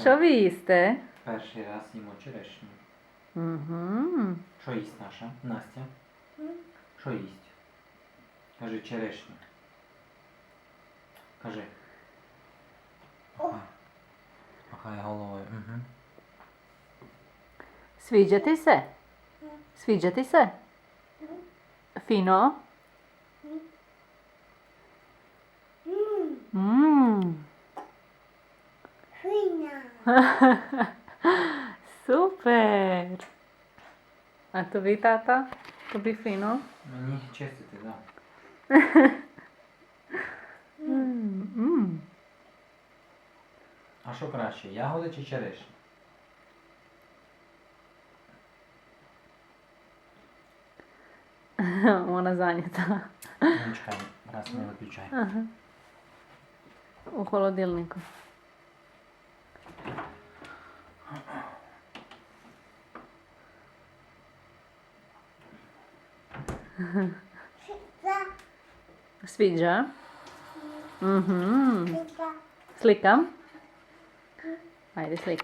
Що ви їсте? Перший раз їмо черешню. Угу. Що їсть наша? Настя? Що їсть? Кажи черешню. Кажи. Махай головою. Угу. Свіджатися? Свіджатися? Фіно? Ммм. Супер! А тобі, тата? Тобі фіно? Мені чистити, так. Ммм. А що краще, ягоди чи черешня? Вона зайнята. Ну, чекай, раз не виключай. Ага. У холодильнику. Свіджа? Угу. Сликам? Haydi сликам.